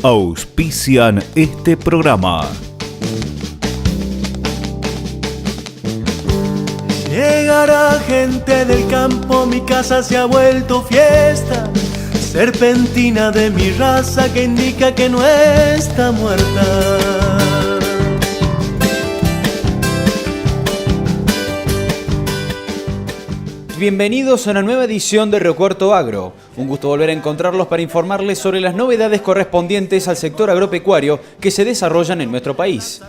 auspician este programa. Llegará gente del campo, mi casa se ha vuelto fiesta, serpentina de mi raza que indica que no está muerta. Bienvenidos a una nueva edición de Recuerto Agro. Un gusto volver a encontrarlos para informarles sobre las novedades correspondientes al sector agropecuario que se desarrollan en nuestro país.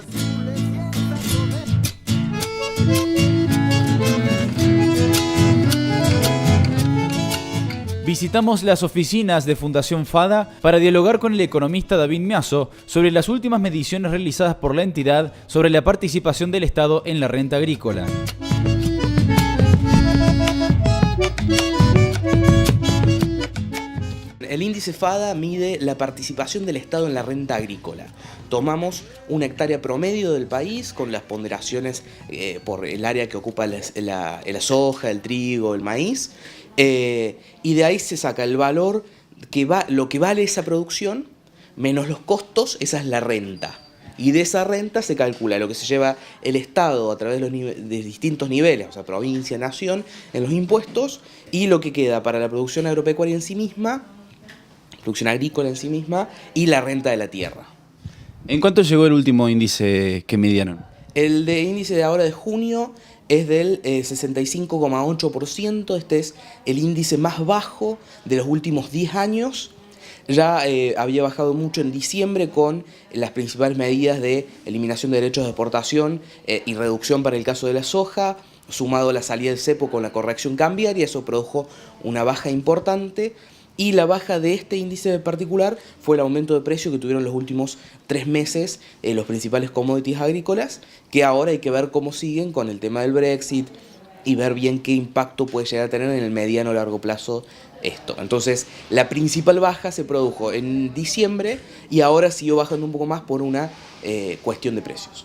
Visitamos las oficinas de Fundación FADA para dialogar con el economista David Miazo sobre las últimas mediciones realizadas por la entidad sobre la participación del Estado en la renta agrícola. El índice FADA mide la participación del Estado en la renta agrícola. Tomamos una hectárea promedio del país con las ponderaciones por el área que ocupa la soja, el trigo, el maíz, y de ahí se saca el valor, lo que vale esa producción, menos los costos, esa es la renta. Y de esa renta se calcula lo que se lleva el Estado a través de distintos niveles, o sea, provincia, nación, en los impuestos, y lo que queda para la producción agropecuaria en sí misma, producción agrícola en sí misma, y la renta de la tierra. ¿En cuánto llegó el último índice que midieron? El índice de ahora de junio es del 65,8%, este es el índice más bajo de los últimos 10 años. Ya había bajado mucho en diciembre con las principales medidas de eliminación de derechos de exportación y reducción para el caso de la soja, sumado a la salida del cepo con la corrección cambiaria, eso produjo una baja importante. Y la baja de este índice en particular fue el aumento de precio que tuvieron los últimos 3 meses los principales commodities agrícolas, que ahora hay que ver cómo siguen con el tema del Brexit y ver bien qué impacto puede llegar a tener en el mediano o largo plazo esto. Entonces, la principal baja se produjo en diciembre y ahora siguió bajando un poco más por una cuestión de precios.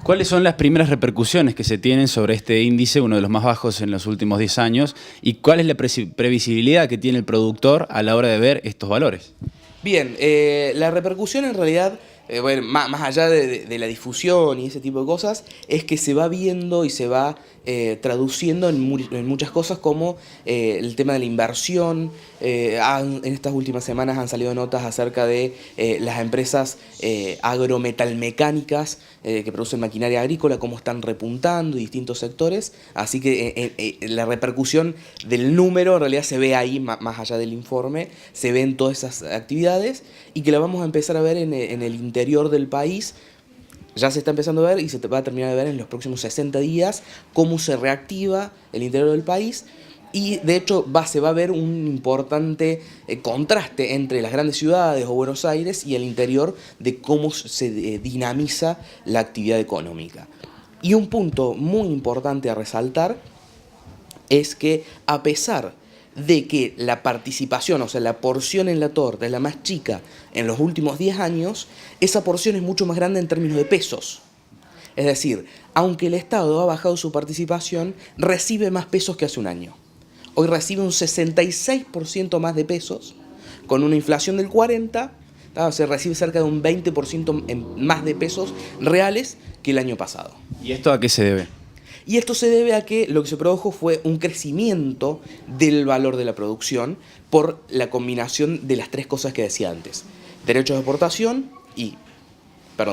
¿Cuáles son las primeras repercusiones que se tienen sobre este índice, uno de los más bajos en los últimos 10 años? ¿Y cuál es la previsibilidad que tiene el productor a la hora de ver estos valores? Bien, la repercusión en realidad, bueno, más allá de la difusión y ese tipo de cosas, es que se va viendo y se va traduciendo en muchas cosas como el tema de la inversión. En estas últimas semanas han salido notas acerca de las empresas agrometalmecánicas que producen maquinaria agrícola, cómo están repuntando en distintos sectores. Así que la repercusión del número en realidad se ve ahí, más allá del informe, se ven todas esas actividades y que la vamos a empezar a ver en el interior del país. Ya se está empezando a ver y se va a terminar de ver en los próximos 60 días cómo se reactiva el interior del país. Y de hecho se va a ver un importante contraste entre las grandes ciudades o Buenos Aires y el interior de cómo se dinamiza la actividad económica. Y un punto muy importante a resaltar es que a pesar de que la participación, o sea, la porción en la torta es la más chica en los últimos 10 años, esa porción es mucho más grande en términos de pesos. Es decir, aunque el Estado ha bajado su participación, recibe más pesos que hace un año. Hoy recibe un 66% más de pesos, con una inflación del 40%, se recibe cerca de un 20% más de pesos reales que el año pasado. ¿Y esto a qué se debe? Y esto se debe a que lo que se produjo fue un crecimiento del valor de la producción por la combinación de las 3 cosas que decía antes. Derechos de exportación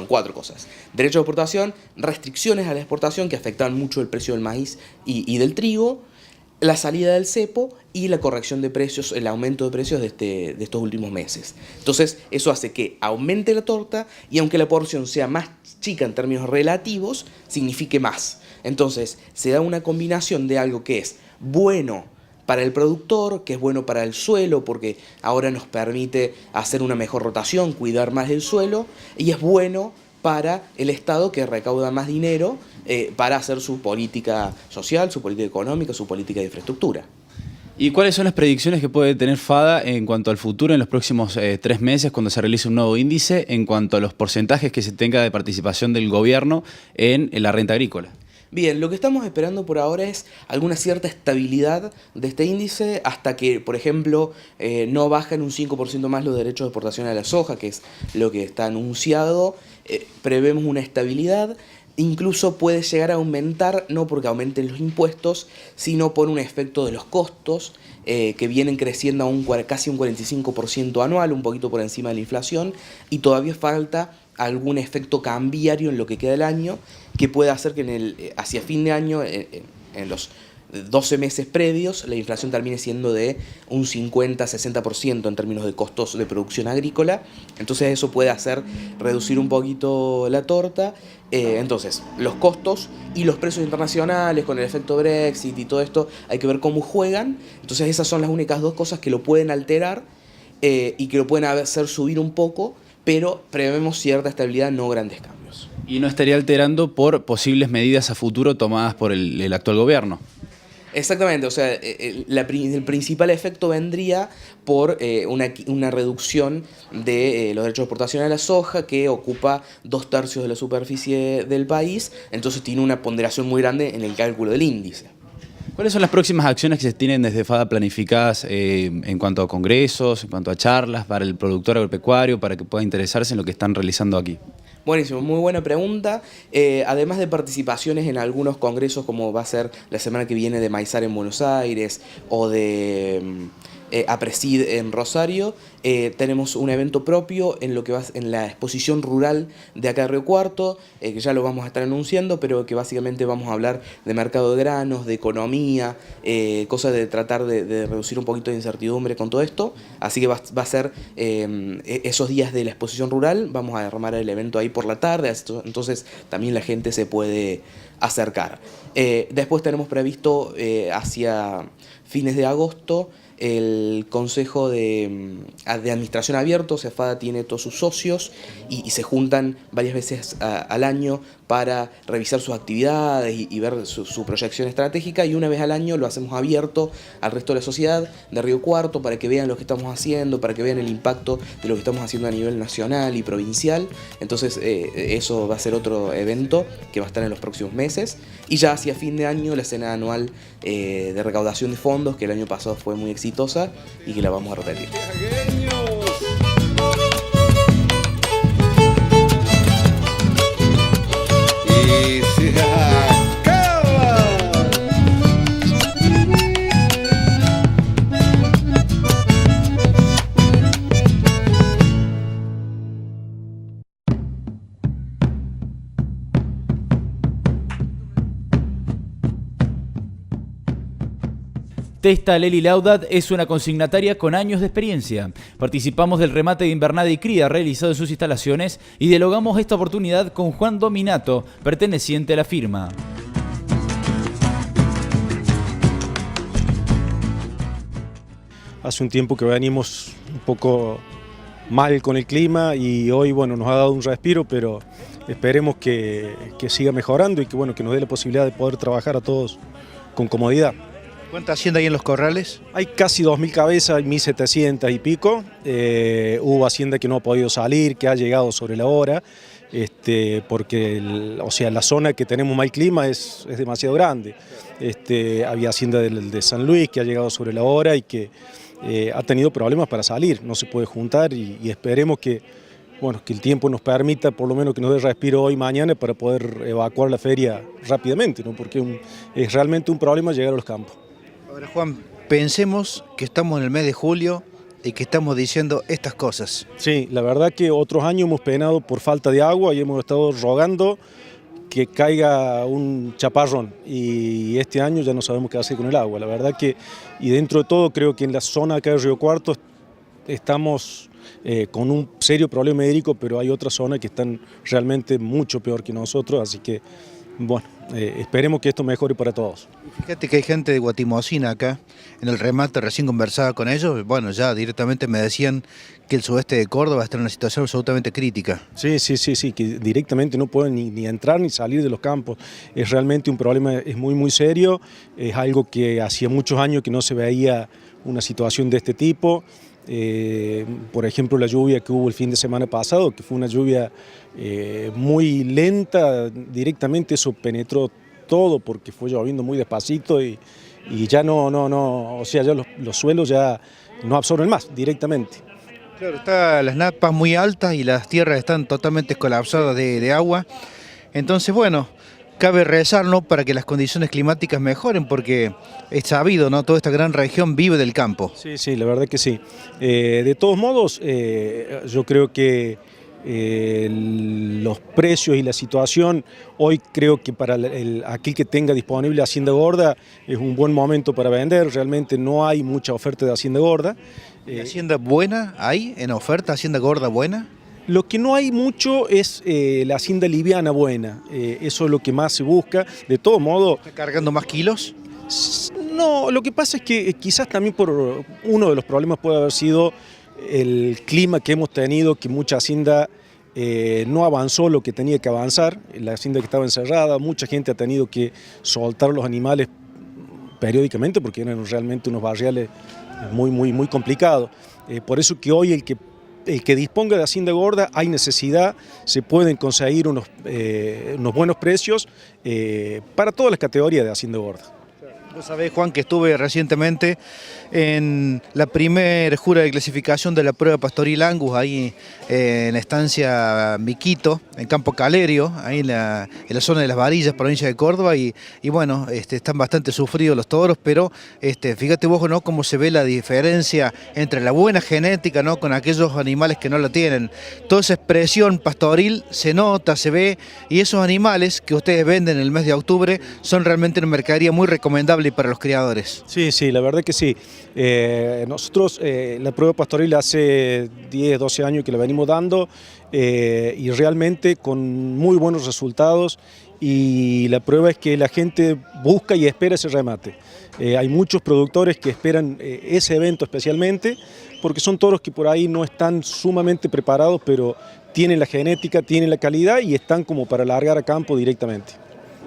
cuatro cosas. Derechos de exportación, restricciones a la exportación que afectaban mucho el precio del maíz y del trigo, la salida del cepo y la corrección de precios, el aumento de precios de estos últimos meses. Entonces, eso hace que aumente la torta y aunque la porción sea más chica en términos relativos, signifique más. Entonces, se da una combinación de algo que es bueno para el productor, que es bueno para el suelo, porque ahora nos permite hacer una mejor rotación, cuidar más del suelo, y es bueno para el Estado, que recauda más dinero para hacer su política social, su política económica, su política de infraestructura. ¿Y cuáles son las predicciones que puede tener FADA en cuanto al futuro en los próximos 3 meses cuando se realice un nuevo índice, en cuanto a los porcentajes que se tenga de participación del gobierno en la renta agrícola? Bien, lo que estamos esperando por ahora es alguna cierta estabilidad de este índice hasta que, por ejemplo, no bajen un 5% más los derechos de exportación a la soja, que es lo que está anunciado. Prevemos una estabilidad. Incluso puede llegar a aumentar, no porque aumenten los impuestos, sino por un efecto de los costos, que vienen creciendo a casi un 45% anual, un poquito por encima de la inflación, y todavía falta algún efecto cambiario en lo que queda del año, que puede hacer que hacia fin de año, en los 12 meses previos, la inflación termine siendo de un 50-60% en términos de costos de producción agrícola. Entonces eso puede hacer reducir un poquito la torta. Entonces, los costos y los precios internacionales con el efecto Brexit y todo esto, hay que ver cómo juegan. Entonces esas son las únicas dos cosas que lo pueden alterar y que lo pueden hacer subir un poco, pero prevemos cierta estabilidad, no grandes cambios. Y no estaría alterando por posibles medidas a futuro tomadas por el actual gobierno. Exactamente, o sea, el principal efecto vendría por una reducción de los derechos de exportación a la soja, que ocupa 2/3 de la superficie del país, entonces tiene una ponderación muy grande en el cálculo del índice. ¿Cuáles son las próximas acciones que se tienen desde FADA planificadas en cuanto a congresos, en cuanto a charlas para el productor agropecuario, para que pueda interesarse en lo que están realizando aquí? Buenísimo, muy buena pregunta. Además de participaciones en algunos congresos, como va a ser la semana que viene de Maizar en Buenos Aires o de APRESID en Rosario, tenemos un evento propio en lo que va en la exposición rural de acá de Río Cuarto, que ya lo vamos a estar anunciando, pero que básicamente vamos a hablar de mercado de granos, de economía, cosas de tratar de reducir un poquito de incertidumbre con todo esto. Así que va a ser esos días de la exposición rural, vamos a armar el evento ahí por la tarde, entonces también la gente se puede acercar. Después tenemos previsto hacia fines de agosto el Consejo de Administración abierto. O sea, FADA tiene todos sus socios y se juntan varias veces al año para revisar sus actividades y ver su proyección estratégica, y una vez al año lo hacemos abierto al resto de la sociedad de Río Cuarto para que vean lo que estamos haciendo, para que vean el impacto de lo que estamos haciendo a nivel nacional y provincial. Entonces eso va a ser otro evento que va a estar en los próximos meses, y ya hacia fin de año la cena anual de recaudación de fondos, que el año pasado fue muy exitosa y que la vamos a repetir. Y se acaba. Testa Leli Laudat es una consignataria con años de experiencia. Participamos del remate de invernada y cría realizado en sus instalaciones y dialogamos esta oportunidad con Juan Dominato, perteneciente a la firma. Hace un tiempo que venimos un poco mal con el clima y hoy bueno, nos ha dado un respiro, pero esperemos que siga mejorando y que, bueno, que nos dé la posibilidad de poder trabajar a todos con comodidad. ¿Cuánta hacienda hay en los corrales? Hay casi 2.000 cabezas, hay 1.700 y pico. Hubo hacienda que no ha podido salir, que ha llegado sobre la hora, porque o sea, la zona que tenemos mal clima es demasiado grande. Había hacienda de San Luis que ha llegado sobre la hora y que ha tenido problemas para salir, no se puede juntar y esperemos que, bueno, que el tiempo nos permita por lo menos que nos dé respiro hoy y mañana para poder evacuar la feria rápidamente, ¿no? Porque es realmente un problema llegar a los campos. Ahora, Juan, pensemos que estamos en el mes de julio y que estamos diciendo estas cosas. Sí, la verdad que otros años hemos penado por falta de agua y hemos estado rogando que caiga un chaparrón, y este año ya no sabemos qué hacer con el agua. La verdad que, y dentro de todo, creo que en la zona acá de Río Cuarto estamos con un serio problema hídrico, pero hay otras zonas que están realmente mucho peor que nosotros, así que bueno, esperemos que esto mejore para todos. Fíjate que hay gente de Guatimocina acá, en el remate recién conversaba con ellos, bueno, ya directamente me decían que el sudeste de Córdoba está en una situación absolutamente crítica. Sí, que directamente no pueden ni entrar ni salir de los campos. Es realmente un problema, es muy serio, es algo que hacía muchos años que no se veía una situación de este tipo. Por ejemplo, la lluvia que hubo el fin de semana pasado, que fue una lluvia muy lenta, directamente eso penetró toda la todo porque fue lloviendo muy despacito y ya o sea, ya los suelos ya no absorben más directamente. Claro, están las napas muy altas y las tierras están totalmente colapsadas de agua. Entonces, bueno, cabe rezar, ¿no?, para que las condiciones climáticas mejoren, porque es sabido, ¿no?, toda esta gran región vive del campo. Sí, sí, la verdad que sí. De todos modos, yo creo que los precios y la situación, hoy creo que para aquel que tenga disponible Hacienda Gorda es un buen momento para vender. Realmente no hay mucha oferta de Hacienda Gorda. ¿Hacienda buena hay en oferta? ¿Hacienda Gorda buena? Lo que no hay mucho es la hacienda liviana buena, eso es lo que más se busca. De todo modo... ¿Está cargando más kilos? No, lo que pasa es que quizás también por uno de los problemas puede haber sido el clima que hemos tenido, que mucha hacienda no avanzó lo que tenía que avanzar, la hacienda que estaba encerrada, mucha gente ha tenido que soltar los animales periódicamente porque eran realmente unos barriales muy complicados. Por eso que hoy el que disponga de Hacienda Gorda hay necesidad, se pueden conseguir unos buenos precios para todas las categorías de Hacienda Gorda. Vos sabés, Juan, que estuve recientemente en la primera jura de clasificación de la prueba Pastoril Angus, ahí en la estancia Miquito, en Campo Calerio, ahí en la zona de Las Varillas, provincia de Córdoba, y bueno, están bastante sufridos los toros, pero fíjate vos, ¿no?, cómo se ve la diferencia entre la buena genética, ¿no?, con aquellos animales que no la tienen. Toda esa expresión pastoril se nota, se ve, y esos animales que ustedes venden en el mes de octubre son realmente una mercadería muy recomendable para los criadores. Sí, sí, la verdad que sí. Nosotros la prueba pastoril hace 10, 12 años que la venimos dando y realmente con muy buenos resultados, y la prueba es que la gente busca y espera ese remate. Hay muchos productores que esperan ese evento especialmente porque son toros que por ahí no están sumamente preparados, pero tienen la genética, tienen la calidad y están como para largar a campo directamente.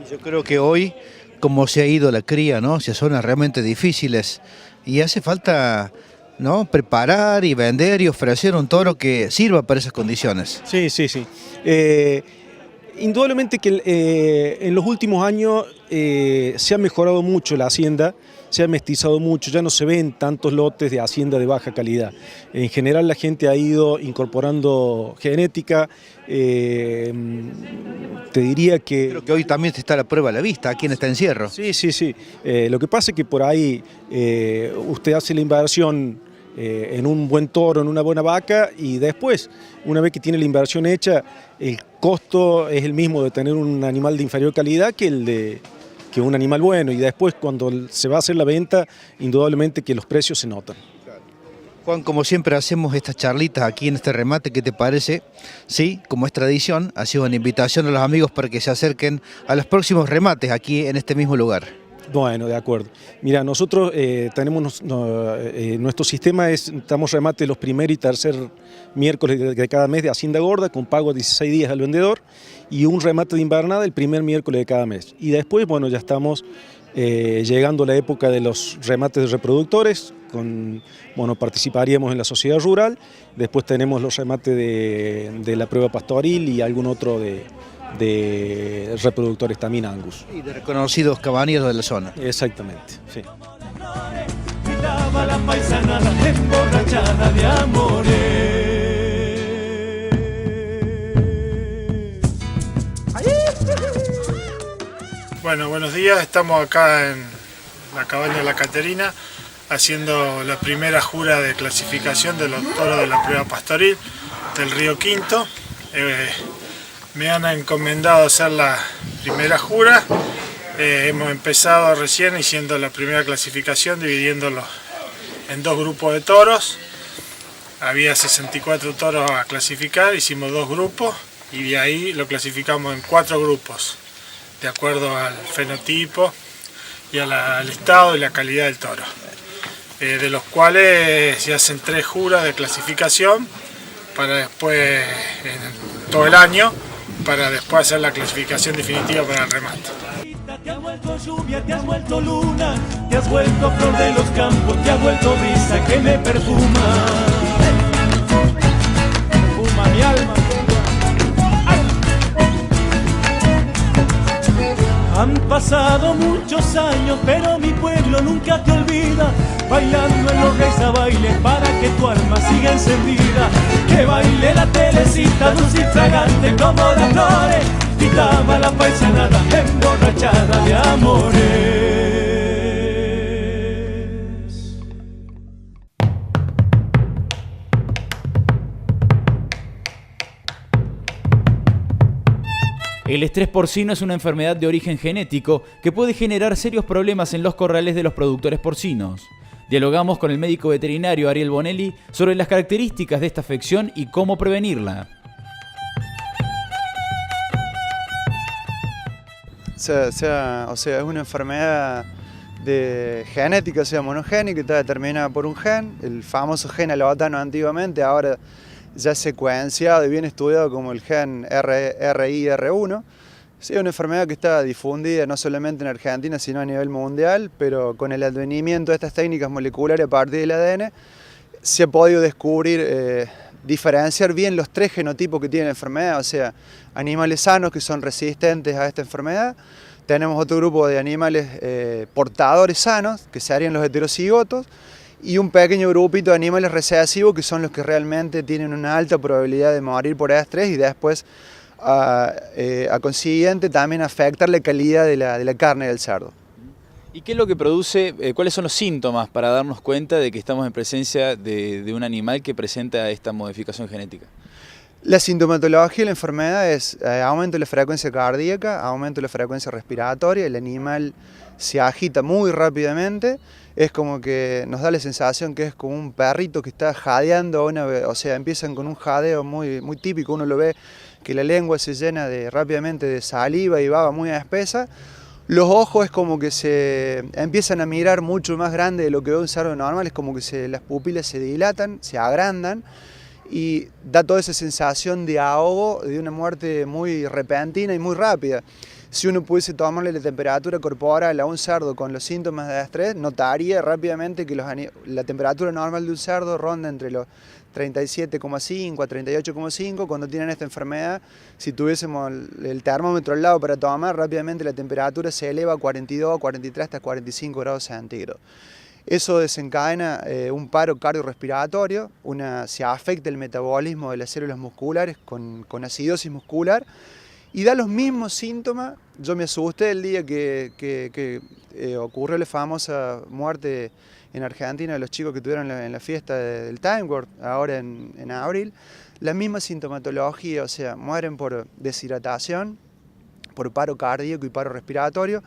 Yo creo que hoy, como se ha ido la cría, ¿no?, hacia zonas realmente difíciles, y hace falta, ¿no?, preparar y vender y ofrecer un toro que sirva para esas condiciones. Sí, sí, sí. Indudablemente que en los últimos años se ha mejorado mucho la hacienda, se ha mestizado mucho, ya no se ven tantos lotes de hacienda de baja calidad. En general la gente ha ido incorporando genética, te diría que... Creo que hoy también está la prueba a la vista, aquí en este encierro. Sí, sí, sí. Lo que pasa es que por ahí usted hace la inversión en un buen toro, en una buena vaca, y después, una vez que tiene la inversión hecha, el costo es el mismo de tener un animal de inferior calidad que un animal bueno, y después cuando se va a hacer la venta, indudablemente que los precios se notan. Juan, como siempre hacemos estas charlitas aquí en este remate, ¿qué te parece? Sí, como es tradición, ha sido una invitación a los amigos para que se acerquen a los próximos remates aquí en este mismo lugar. Bueno, de acuerdo. Mira, nosotros tenemos nuestro sistema estamos remate los primer y tercer miércoles de cada mes de Hacienda Gorda, con pago a 16 días al vendedor, y un remate de invernada el primer miércoles de cada mes. Y después, bueno, ya estamos llegando a la época de los remates de reproductores, participaríamos en la sociedad rural, después tenemos los remates de la prueba pastoril y algún otro de reproductores también Angus. Y de reconocidos caballeros de la zona. Exactamente, sí. Gritaba la paisanada emborrachada de amores. Bueno, buenos días, estamos acá en la cabaña de la Caterina haciendo la primera jura de clasificación de los toros de la prueba pastoril del Río Quinto. Me han encomendado hacer la primera jura, hemos empezado recién haciendo la primera clasificación, dividiéndolo en dos grupos de toros. Había 64 toros a clasificar, hicimos dos grupos y de ahí lo clasificamos en 4 grupos, de acuerdo al fenotipo y al estado y la calidad del toro, de los cuales se hacen 3 juras de clasificación para después, en todo el año, para después hacer la clasificación definitiva para el remate. Te has vuelto lluvia, te has vuelto luna, te has vuelto flor de los campos, te has vuelto brisa que me perfuma. Perfuma mi alma. Han pasado muchos años, pero mi pueblo nunca te olvida, bailando en los reza bailes para que tu alma siga encendida. Que baile la telecita, dulce y fragante como las flores, gritaba la paisanada emborrachada de amores. El estrés porcino es una enfermedad de origen genético que puede generar serios problemas en los corrales de los productores porcinos. Dialogamos con el médico veterinario Ariel Bonelli sobre las características de esta afección y cómo prevenirla. O sea, es una enfermedad de genética, o sea, monogénica, que está determinada por un gen, el famoso gen alotano antiguamente, ahora ya secuenciado y bien estudiado como el gen RIR1. Sí, es una enfermedad que está difundida no solamente en Argentina, sino a nivel mundial, pero con el advenimiento de estas técnicas moleculares a partir del ADN, se ha podido descubrir, diferenciar bien los 3 genotipos que tiene la enfermedad, o sea, animales sanos que son resistentes a esta enfermedad. Tenemos otro grupo de animales portadores sanos, que serían los heterocigotos, y un pequeño grupito de animales recesivos que son los que realmente tienen una alta probabilidad de morir por estrés y después, a consiguiente, también afectar la calidad de la carne del cerdo. ¿Y qué es lo que produce, cuáles son los síntomas para darnos cuenta de que estamos en presencia de un animal que presenta esta modificación genética? La sintomatología de la enfermedad es aumento de la frecuencia cardíaca, aumento de la frecuencia respiratoria, el animal se agita muy rápidamente, es como que nos da la sensación que es como un perrito que está jadeando, o sea, empiezan con un jadeo muy típico, uno lo ve que la lengua se llena rápidamente de saliva y baba muy espesa. Los ojos es como que se empiezan a mirar mucho más grande de lo que ve un cerdo normal, es como que las pupilas se dilatan, se agrandan y da toda esa sensación de ahogo, de una muerte muy repentina y muy rápida. Si uno pudiese tomarle la temperatura corporal a un cerdo con los síntomas de estrés, notaría rápidamente que la temperatura normal de un cerdo ronda entre los 37,5 a 38,5. Cuando tienen esta enfermedad, si tuviésemos el termómetro al lado para tomar, rápidamente la temperatura se eleva a 42, 43 hasta 45 grados centígrados. Eso desencadena un paro cardiorrespiratorio, se afecta el metabolismo de las células musculares con acidosis muscular y da los mismos síntomas. Yo me asusté el día que ocurrió la famosa muerte en Argentina de los chicos que tuvieron en la fiesta del Time World, ahora en abril. La misma sintomatología, o sea, mueren por deshidratación, por paro cardíaco y paro respiratorio.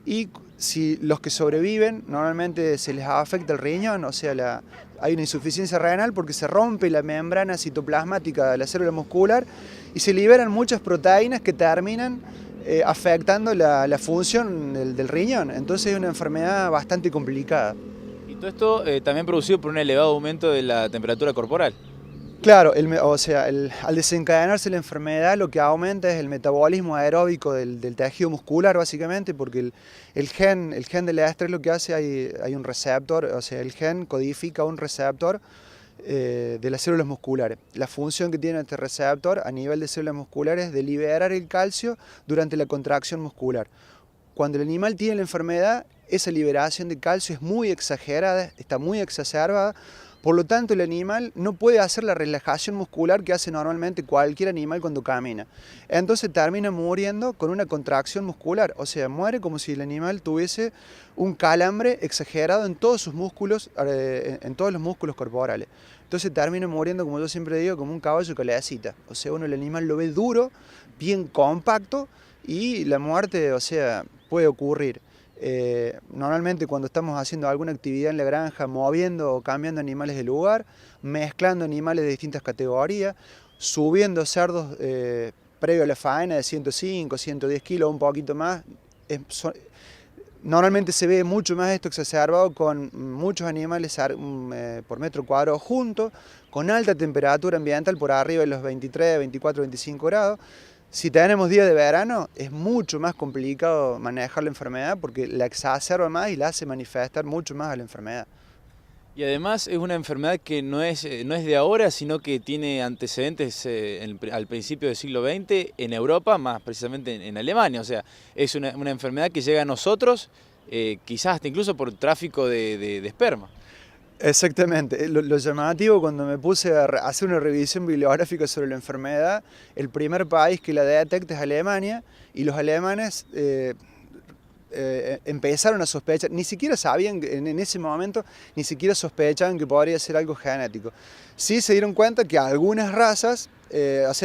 Y si los que sobreviven, normalmente se les afecta el riñón, o sea, hay una insuficiencia renal porque se rompe la membrana citoplasmática de la célula muscular y se liberan muchas proteínas que terminan afectando la función del riñón. Entonces es una enfermedad bastante complicada. Y todo esto también producido por un elevado aumento de la temperatura corporal. Claro, al desencadenarse la enfermedad lo que aumenta es el metabolismo aeróbico del tejido muscular básicamente, porque el gen del estrés lo que hace, hay un receptor, o sea, el gen codifica un receptor de las células musculares. La función que tiene este receptor a nivel de células musculares es de liberar el calcio durante la contracción muscular. Cuando el animal tiene la enfermedad, esa liberación de calcio es muy exagerada, está muy exacerbada. Por lo tanto, el animal no puede hacer la relajación muscular que hace normalmente cualquier animal cuando camina. Entonces termina muriendo con una contracción muscular, o sea, muere como si el animal tuviese un calambre exagerado en todos sus músculos, en todos los músculos corporales. Entonces termina muriendo, como yo siempre digo, como un caballo colecita. O sea, el animal lo ve duro, bien compacto, y la muerte, o sea, puede ocurrir. Normalmente cuando estamos haciendo alguna actividad en la granja, moviendo o cambiando animales de lugar, mezclando animales de distintas categorías, subiendo cerdos previo a la faena de 105, 110 kilos, un poquito más, normalmente se ve mucho más esto exacerbado con muchos animales por metro cuadrado juntos, con alta temperatura ambiental por arriba de los 23, 24, 25 grados. Si tenemos días de verano, es mucho más complicado manejar la enfermedad porque la exacerba más y la hace manifestar mucho más a la enfermedad. Y además es una enfermedad que no es de ahora, sino que tiene antecedentes al principio del siglo XX en Europa, más precisamente en Alemania. O sea, es una enfermedad que llega a nosotros, quizás hasta incluso por tráfico de esperma. Exactamente. Lo llamativo, cuando me puse a hacer una revisión bibliográfica sobre la enfermedad, el primer país que la detecta es Alemania, y los alemanes empezaron a sospechar, ni siquiera sabían, en ese momento, ni siquiera sospechaban que podría ser algo genético. Sí se dieron cuenta que algunas razas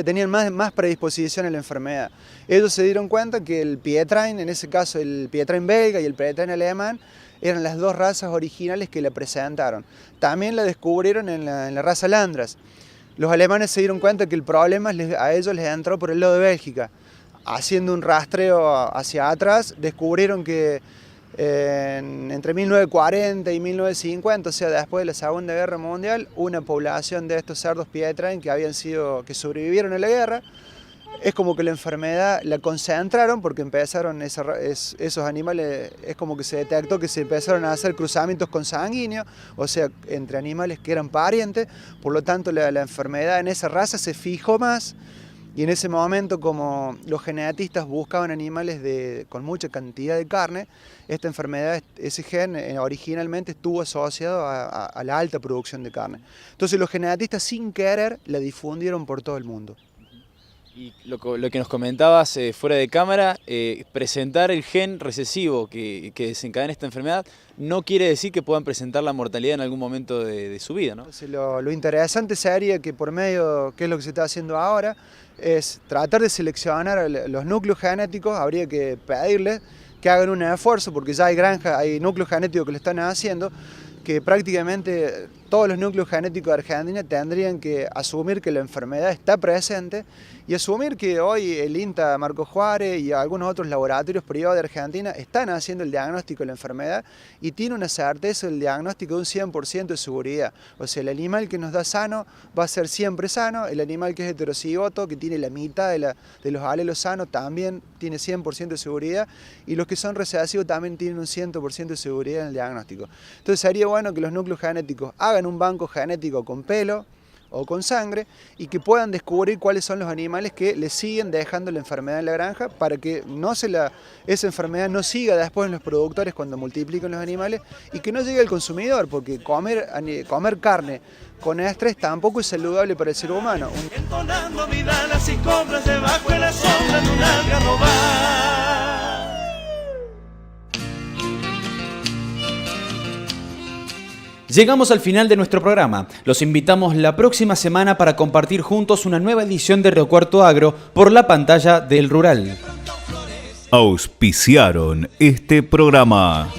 tenían más predisposición a la enfermedad. Ellos se dieron cuenta que el Pietrain, en ese caso el Pietrain belga y el Pietrain alemán, eran las dos razas originales que la presentaron. También la descubrieron en la raza Landras. Los alemanes se dieron cuenta que el problema a ellos les entró por el lado de Bélgica. Haciendo un rastreo hacia atrás, descubrieron que entre 1940 y 1950, o sea, después de la Segunda Guerra Mundial, una población de estos cerdos Pietrain que sobrevivieron a la guerra, es como que la enfermedad la concentraron porque empezaron esos animales, es como que se detectó que se empezaron a hacer cruzamientos consanguíneos, o sea, entre animales que eran parientes, por lo tanto la enfermedad en esa raza se fijó más. Y en ese momento, como los genetistas buscaban animales con mucha cantidad de carne, esta enfermedad, ese gen originalmente estuvo asociado a la alta producción de carne. Entonces los genetistas sin querer la difundieron por todo el mundo. Y lo que nos comentabas fuera de cámara, presentar el gen recesivo que desencadena esta enfermedad no quiere decir que puedan presentar la mortalidad en algún momento de su vida, ¿no? Entonces, lo interesante sería que por medio, que es lo que se está haciendo ahora, es tratar de seleccionar los núcleos genéticos. Habría que pedirles que hagan un esfuerzo, porque ya hay núcleos genéticos que lo están haciendo, que prácticamente todos los núcleos genéticos de Argentina tendrían que asumir que la enfermedad está presente y asumir que hoy el INTA Marco Juárez y algunos otros laboratorios privados de Argentina están haciendo el diagnóstico de la enfermedad y tiene una certeza del diagnóstico de un 100% de seguridad. O sea, el animal que nos da sano va a ser siempre sano, el animal que es heterocigoto, que tiene la mitad de los alelos sanos, también tiene 100% de seguridad, y los que son recesivos también tienen un 100% de seguridad en el diagnóstico. Entonces sería bueno que los núcleos genéticos hagan un banco genético con pelo o con sangre y que puedan descubrir cuáles son los animales que le siguen dejando la enfermedad en la granja, para que esa enfermedad no siga después en los productores cuando multiplican los animales y que no llegue al consumidor, porque comer carne con estrés tampoco es saludable para el ser humano. Entonando vidalas y compras debajo de la sombra de un algarrobal. Llegamos al final de nuestro programa. Los invitamos la próxima semana para compartir juntos una nueva edición de Río Cuarto Agro por la pantalla del Rural. Auspiciaron este programa.